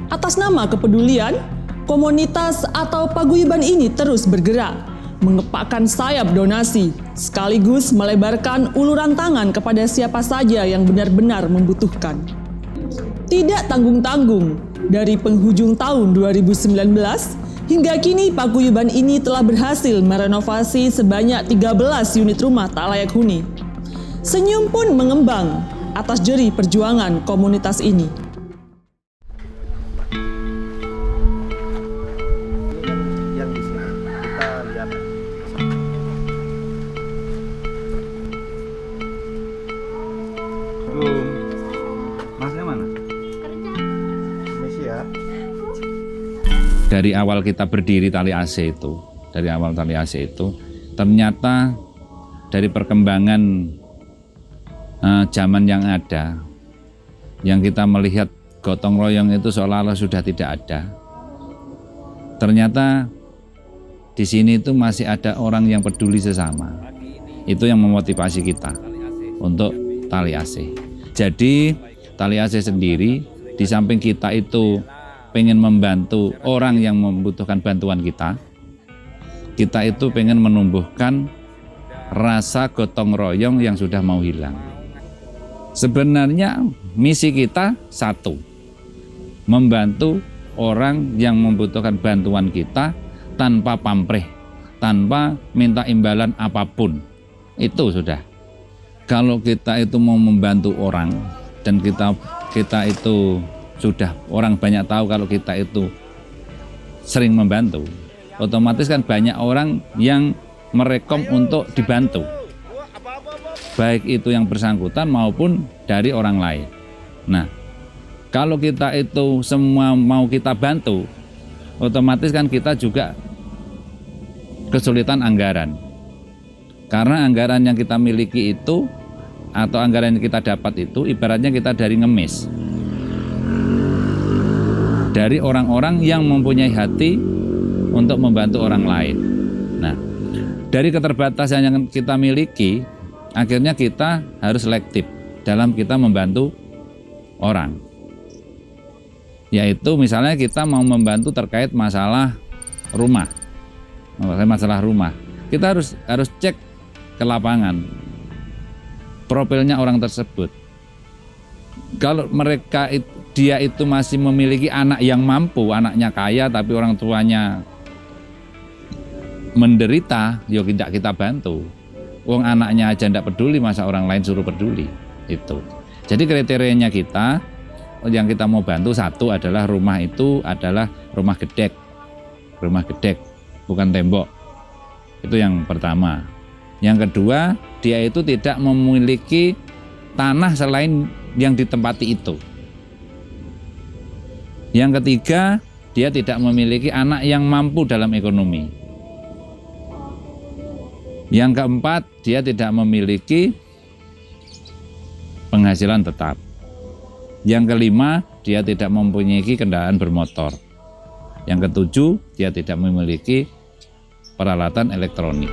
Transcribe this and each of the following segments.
Atas nama kepedulian, komunitas atau paguyuban ini terus bergerak, mengepakkan sayap donasi, sekaligus melebarkan uluran tangan kepada siapa saja yang benar-benar membutuhkan. Tidak tanggung-tanggung, dari penghujung tahun 2019 hingga kini paguyuban ini telah berhasil merenovasi sebanyak 13 unit rumah tak layak huni. Senyum pun mengembang atas jerih perjuangan komunitas ini. Yang di sini kita lihat. Masnya mana? Misi ya. Dari awal kita berdiri Tali AC itu, ternyata dari perkembangan zaman yang ada, yang kita melihat gotong royong itu seolah-olah sudah tidak ada. Ternyata di sini itu masih ada orang yang peduli sesama. Itu yang memotivasi kita untuk Tali AC. Jadi Tali AC sendiri, di samping kita itu pengen membantu orang yang membutuhkan bantuan kita itu pengen menumbuhkan rasa gotong royong yang sudah mau hilang. Sebenarnya misi kita satu, membantu orang yang membutuhkan bantuan kita tanpa pamrih, tanpa minta imbalan apapun. Itu sudah. Kalau kita itu mau membantu orang dan kita itu sudah orang banyak tahu kalau kita itu sering membantu, otomatis kan banyak orang yang merekom untuk dibantu, baik itu yang bersangkutan maupun dari orang lain. Nah, kalau kita itu semua mau kita bantu, otomatis kan kita juga kesulitan anggaran, karena anggaran yang kita miliki itu atau anggaran yang kita dapat itu ibaratnya kita dari ngemis dari orang-orang yang mempunyai hati untuk membantu orang lain. Nah, dari keterbatasan yang kita miliki, akhirnya kita harus selektif dalam kita membantu orang. Yaitu misalnya kita mau membantu terkait masalah rumah. Kita harus cek ke lapangan profilnya orang tersebut. Kalau dia itu masih memiliki anak yang mampu, anaknya kaya tapi orang tuanya menderita, ya tidak kita bantu. Wong anaknya aja tidak peduli, masa orang lain suruh peduli. Itu. Jadi kriterianya kita yang kita mau bantu satu adalah rumah itu adalah rumah gedek, bukan tembok. Itu yang pertama. Yang kedua, dia itu tidak memiliki tanah selain yang ditempati itu. Yang ketiga, dia tidak memiliki anak yang mampu dalam ekonomi. Yang keempat, dia tidak memiliki penghasilan tetap. Yang kelima, dia tidak mempunyai kendaraan bermotor. Yang ketujuh, dia tidak memiliki peralatan elektronik.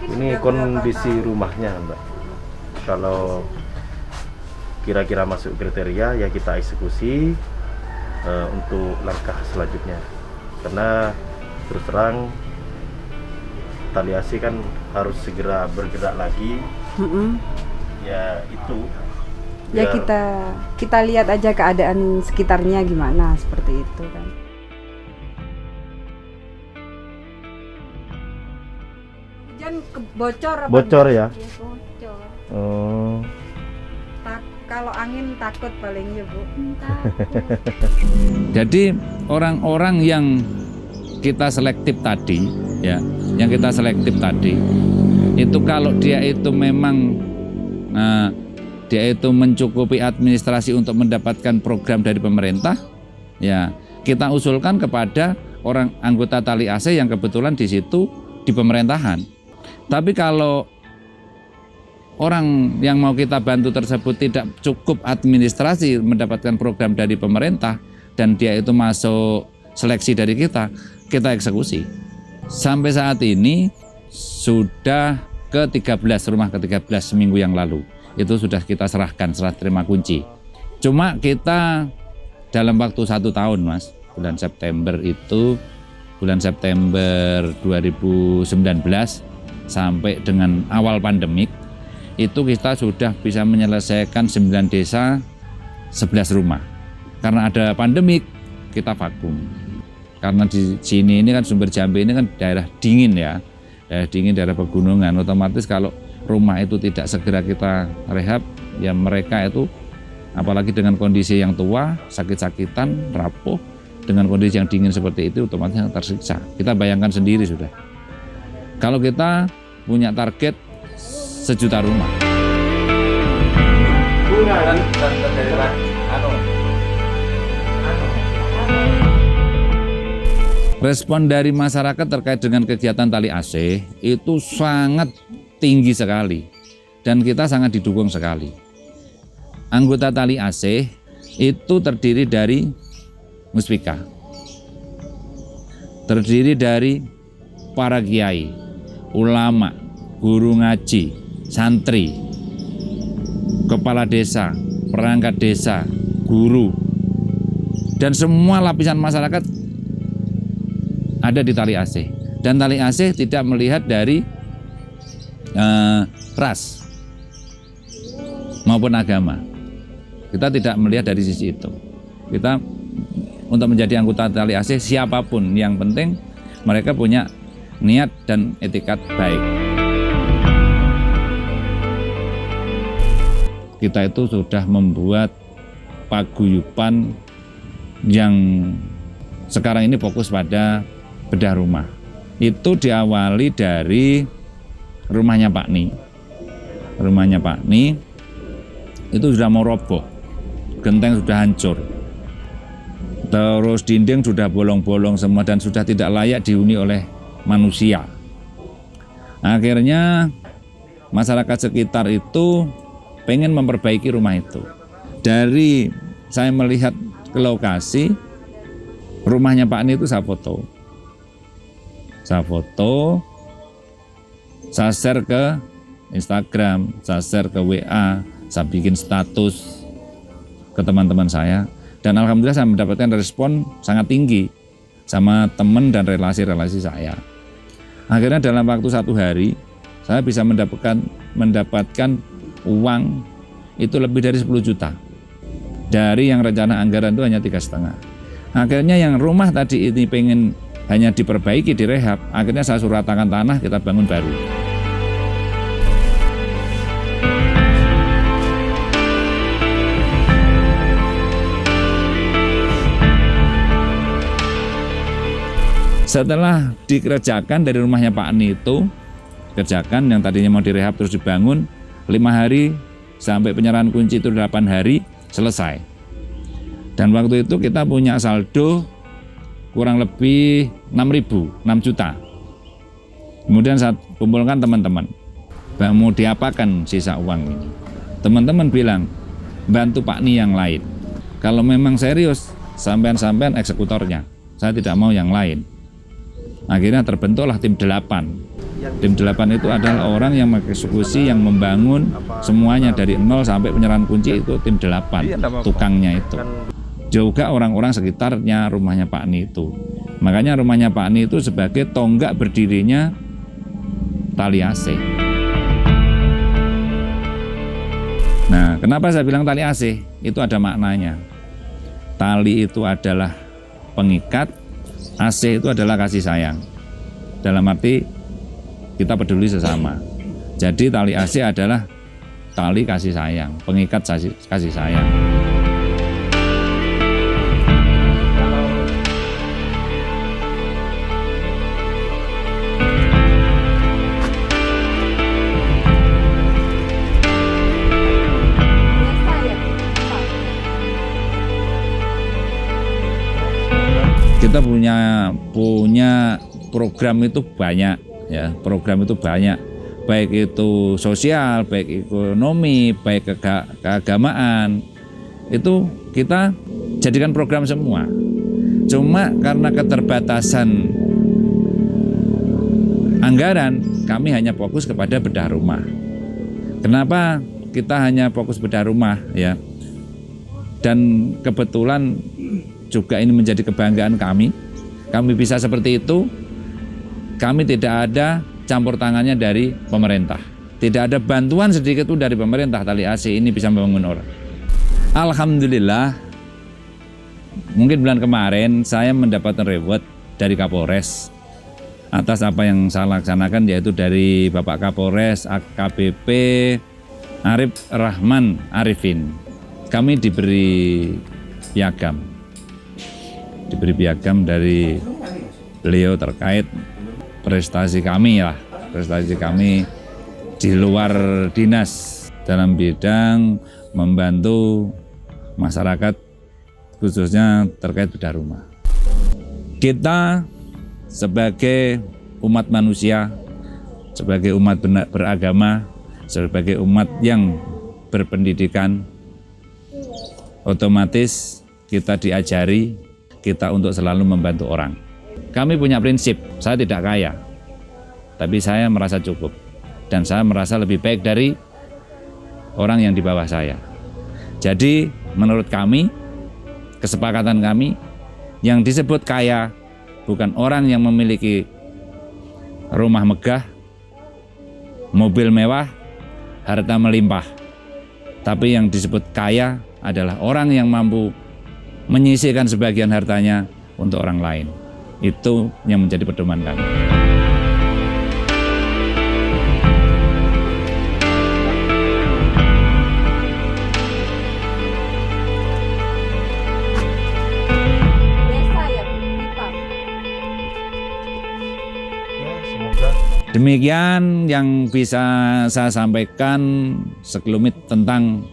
Ini kondisi rumahnya, Mbak. Kalau kira-kira masuk kriteria, ya kita eksekusi untuk langkah selanjutnya. Karena terus terang Tali AC kan harus segera bergerak lagi. Ya itu. Ya kita lihat aja keadaan sekitarnya gimana, seperti itu kan. Hujan bocor apa? Bocor ya? Iya, bocor. Oh. Kalau angin takut paling ya Bu. Jadi orang-orang yang kita selektif tadi, ya, itu kalau dia itu memang dia itu mencukupi administrasi untuk mendapatkan program dari pemerintah, ya kita usulkan kepada orang anggota Tali AC yang kebetulan di situ di pemerintahan. Tapi kalau orang yang mau kita bantu tersebut tidak cukup administrasi mendapatkan program dari pemerintah dan dia itu masuk seleksi dari kita eksekusi. Sampai saat ini sudah ke-13, rumah ke-13 seminggu yang lalu. Itu sudah kita serah terima kunci. Cuma kita dalam waktu 1 tahun Mas, bulan September 2019 sampai dengan awal pandemik, itu kita sudah bisa menyelesaikan 9 desa 11 rumah. Karena ada pandemik, kita vakum. Karena di sini ini kan Sumber Jambe ini kan daerah dingin ya, daerah dingin, daerah pegunungan. Otomatis kalau rumah itu tidak segera kita rehab, ya mereka itu apalagi dengan kondisi yang tua, sakit-sakitan, rapuh, dengan kondisi yang dingin seperti itu otomatis tersiksa. Kita bayangkan sendiri sudah. Kalau kita punya target 1 juta rumah. Respon dari masyarakat terkait dengan kegiatan Tali Asih itu sangat tinggi sekali dan kita sangat didukung sekali. Anggota Tali Asih itu terdiri dari muspika, terdiri dari para kiai, ulama, guru ngaji, santri, kepala desa, perangkat desa, guru, dan semua lapisan masyarakat ada di Tali Asih. Dan Tali Asih tidak melihat dari ras maupun agama. Kita tidak melihat dari sisi itu. Kita untuk menjadi anggota Tali Asih siapapun, yang penting mereka punya niat dan etikat baik. Kita itu sudah membuat paguyuban yang sekarang ini fokus pada bedah rumah. Itu diawali dari rumahnya Pak Ni. Rumahnya Pak Ni itu sudah mau roboh, genteng sudah hancur, terus dinding sudah bolong-bolong semua dan sudah tidak layak dihuni oleh manusia. Akhirnya masyarakat sekitar itu pengen memperbaiki rumah itu. Dari saya melihat ke lokasi rumahnya Pak Ni itu saya foto, saya share ke Instagram, saya share ke WA, saya bikin status ke teman-teman saya, dan alhamdulillah saya mendapatkan respon sangat tinggi sama teman dan relasi-relasi saya. Akhirnya dalam waktu 1 hari saya bisa mendapatkan uang itu lebih dari 10 juta dari yang rencana anggaran itu hanya 3,5. Akhirnya yang rumah tadi ini pengen hanya diperbaiki, direhab, akhirnya saya suratakan tanah, kita bangun baru. Setelah dikerjakan dari rumahnya Pak Ni itu, kerjakan yang tadinya mau direhab terus dibangun, 5 hari sampai penyerahan kunci itu 8 hari selesai. Dan waktu itu kita punya saldo kurang lebih 6 juta. Kemudian saya kumpulkan teman-teman, mau diapakan sisa uang ini. Teman-teman bilang, bantu Pak Ni yang lain. Kalau memang serius, sampean eksekutornya. Saya tidak mau yang lain. Akhirnya terbentuklah tim 8. Tim 8 itu adalah orang yang mengeksekusi, yang membangun semuanya dari 0 sampai penyerahan kunci itu tim 8, tukangnya itu. Juga orang-orang sekitarnya rumahnya Pak Ni itu. Makanya rumahnya Pak Ni itu sebagai tonggak berdirinya Tali Asih. Nah, kenapa saya bilang Tali Asih? Itu ada maknanya. Tali itu adalah pengikat, asih itu adalah kasih sayang. Dalam arti kita peduli sesama. Jadi Tali Asih adalah tali kasih sayang, pengikat kasih sayang. Kita punya program itu banyak ya, program itu banyak, baik itu sosial, baik ekonomi, baik keagamaan, itu kita jadikan program semua. Cuma karena keterbatasan anggaran, kami hanya fokus kepada bedah rumah. Kenapa kita hanya fokus bedah rumah ya? Dan kebetulan juga ini menjadi kebanggaan kami. Kami bisa seperti itu. Kami tidak ada campur tangannya dari pemerintah. Tidak ada bantuan sedikit pun dari pemerintah Tali AC ini bisa membangun orang. Alhamdulillah, mungkin bulan kemarin saya mendapatkan reward dari Kapolres atas apa yang saya laksanakan, yaitu dari Bapak Kapolres AKBP Arif Rahman Arifin. Kami diberi piagam dari beliau terkait prestasi kami di luar dinas dalam bidang membantu masyarakat khususnya terkait bedah rumah. Kita sebagai umat manusia, sebagai umat beragama, sebagai umat yang berpendidikan, otomatis kita diajari kita untuk selalu membantu orang. Kami punya prinsip, saya tidak kaya, tapi saya merasa cukup. Dan saya merasa lebih baik dari orang yang di bawah saya. Jadi menurut kami, kesepakatan kami, yang disebut kaya bukan orang yang memiliki rumah megah, mobil mewah, harta melimpah. Tapi yang disebut kaya adalah orang yang mampu menyisihkan sebagian hartanya untuk orang lain. Itu yang menjadi pedoman kami. Demikian yang bisa saya sampaikan sekelumit tentang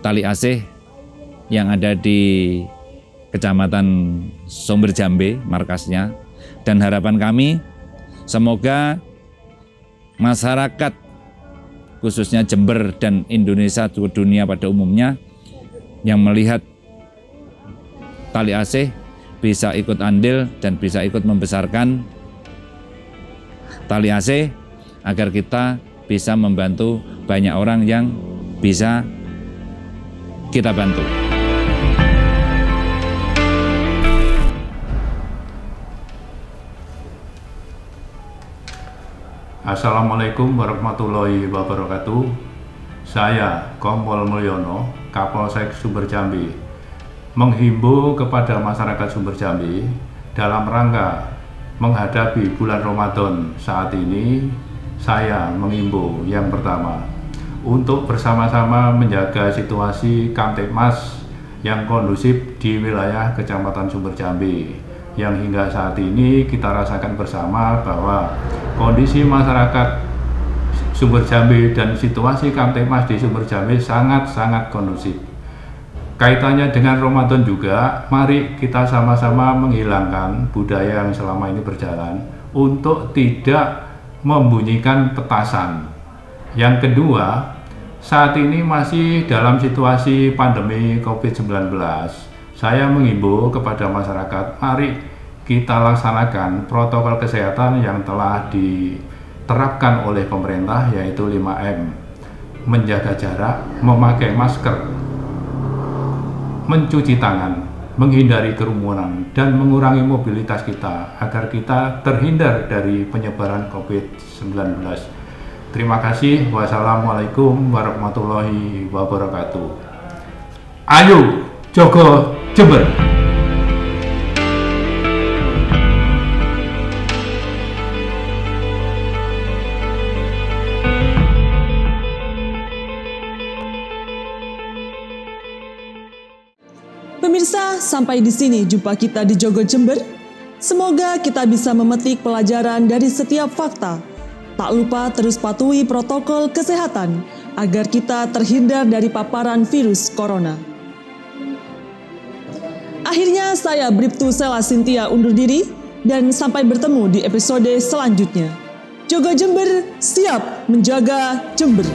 Tali AC yang ada di Kecamatan Sumber Jambe, markasnya. Dan harapan kami semoga masyarakat khususnya Jember dan Indonesia, dunia pada umumnya yang melihat Tali AC bisa ikut andil dan bisa ikut membesarkan Tali AC agar kita bisa membantu banyak orang yang bisa kita bantu. Assalamualaikum warahmatullahi wabarakatuh. Saya Kompol Mulyono, Kapolsek Sumber Jambe, menghimbau kepada masyarakat Sumber Jambe dalam rangka menghadapi bulan Ramadan saat ini. Saya menghimbau yang pertama untuk bersama-sama menjaga situasi Kamtipmas yang kondusif di wilayah Kecamatan Sumber Jambe, yang hingga saat ini kita rasakan bersama bahwa kondisi masyarakat Sumber Jambe dan situasi Kamtipmas di Sumber Jambe sangat-sangat kondusif. Kaitannya dengan Ramadan juga, mari kita sama-sama menghilangkan budaya yang selama ini berjalan untuk tidak membunyikan petasan. Yang kedua, saat ini masih dalam situasi pandemi COVID-19. Saya menghimbau kepada masyarakat, mari kita laksanakan protokol kesehatan yang telah diterapkan oleh pemerintah, yaitu 5M. Menjaga jarak, memakai masker, mencuci tangan, menghindari kerumunan, dan mengurangi mobilitas kita agar kita terhindar dari penyebaran COVID-19. Terima kasih. Wassalamualaikum warahmatullahi wabarakatuh. Ayo, Jogo Jember! Pemirsa, sampai di sini jumpa kita di Jogo Jember. Semoga kita bisa memetik pelajaran dari setiap fakta. Tak lupa terus patuhi protokol kesehatan agar kita terhindar dari paparan virus corona. Akhirnya saya Bribtu Sela Sintia undur diri dan sampai bertemu di episode selanjutnya. Jogo Jember siap menjaga Jember.